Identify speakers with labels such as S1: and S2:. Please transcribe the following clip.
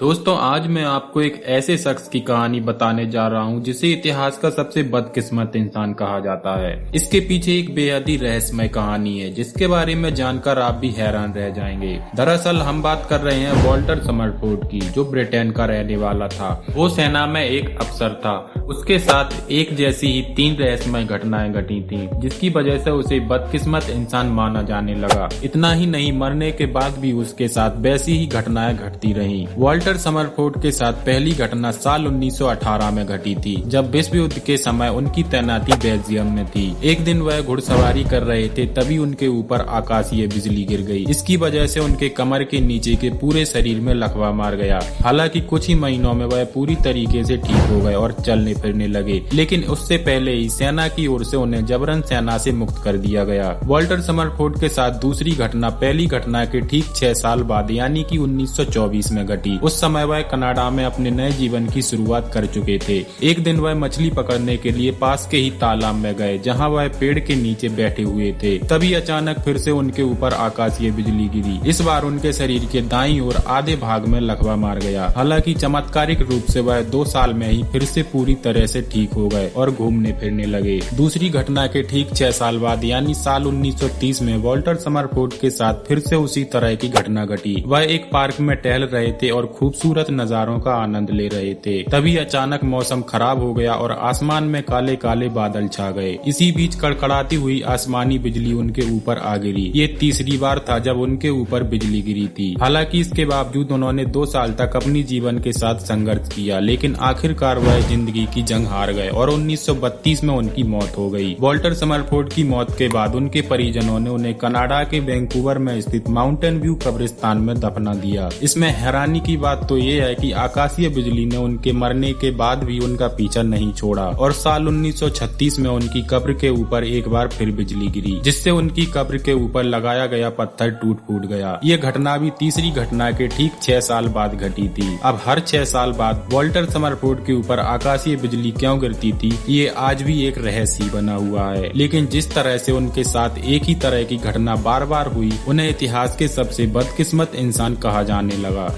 S1: दोस्तों, आज मैं आपको एक ऐसे शख्स की कहानी बताने जा रहा हूं जिसे इतिहास का सबसे बदकिस्मत इंसान कहा जाता है। इसके पीछे एक बेहद ही रहस्यमय कहानी है जिसके बारे में जानकर आप भी हैरान रह जाएंगे। दरअसल हम बात कर रहे हैं वॉल्टर समरफोर्ड की, जो ब्रिटेन का रहने वाला था। वो सेना में एक अफसर था। उसके साथ एक जैसी ही 3 रहस्यमय घटनाएं घटी थी जिसकी वजह से उसे बदकिस्मत इंसान माना जाने लगा। इतना ही नहीं, मरने के बाद भी उसके साथ वैसी ही घटनाएं घटती रही। वॉल्टर समरफोर्ड के साथ पहली घटना साल 1918 में घटी थी, जब विश्व युद्ध के समय उनकी तैनाती बेल्जियम में थी। एक दिन वह घुड़सवारी कर रहे थे, तभी उनके ऊपर आकाशीय बिजली गिर गई। इसकी वजह से उनके कमर के नीचे के पूरे शरीर में लकवा मार गया। हालांकि कुछ ही महीनों में वह पूरी तरीके से ठीक हो गए और चलने फिरने लगे, लेकिन उससे पहले ही सेना की ओर से उन्हें जबरन सेना से मुक्त कर दिया गया। वॉल्टर समरफोर्ड के साथ दूसरी घटना पहली घटना के ठीक 6 साल बाद यानी कि 1924 में घटी। उस समय वह कनाडा में अपने नए जीवन की शुरुआत कर चुके थे। एक दिन वह मछली पकड़ने के लिए पास के ही तालाब में गए, जहां वह पेड़ के नीचे बैठे हुए थे। तभी अचानक फिर से उनके ऊपर आकाशीय बिजली गिरी। इस बार उनके शरीर के दाईं ओर आधे भाग में लकवा मार गया। हालांकि चमत्कारिक रूप से वह 2 साल में ही फिर से पूरी तरह से ठीक हो गए और घूमने फिरने लगे। दूसरी घटना के ठीक 6 साल बाद यानी साल 1930 में वॉल्टर समरफोर्ड के साथ फिर से उसी तरह की घटना घटी। वह एक पार्क में टहल रहे थे और खूबसूरत नजारों का आनंद ले रहे थे। तभी अचानक मौसम खराब हो गया और आसमान में काले काले बादल छा गए। इसी बीच कड़कड़ाती हुई आसमानी बिजली उनके ऊपर आ गिरी। ये तीसरी बार था जब उनके ऊपर बिजली गिरी थी। हालांकि इसके बावजूद उन्होंने 2 साल तक अपनी जीवन के साथ संघर्ष किया, लेकिन आखिरकार वह जिंदगी की जंग हार गए और 1932 में उनकी मौत हो गई। वॉल्टर समरफोर्ड की मौत के बाद उनके परिजनों ने उन्हें कनाडा के वैंकूवर में स्थित माउंटेन व्यू कब्रिस्तान में दफना दिया। इसमें हैरानी की बात तो ये है कि आकाशीय बिजली ने उनके मरने के बाद भी उनका पीछा नहीं छोड़ा और साल 1936 में उनकी कब्र के ऊपर एक बार फिर बिजली गिरी, जिससे उनकी कब्र के ऊपर लगाया गया पत्थर टूट फूट गया। ये घटना भी तीसरी घटना के ठीक 6 साल बाद घटी थी। अब हर 6 साल बाद वॉल्टर समरफोर्ड के ऊपर आकाशीय बिजली क्यों गिरती थी, ये आज भी एक रहस्य बना हुआ है। लेकिन जिस तरह से उनके साथ एक ही तरह की घटना बार बार हुई, उन्हें इतिहास के सबसे बदकिस्मत इंसान कहा जाने लगा।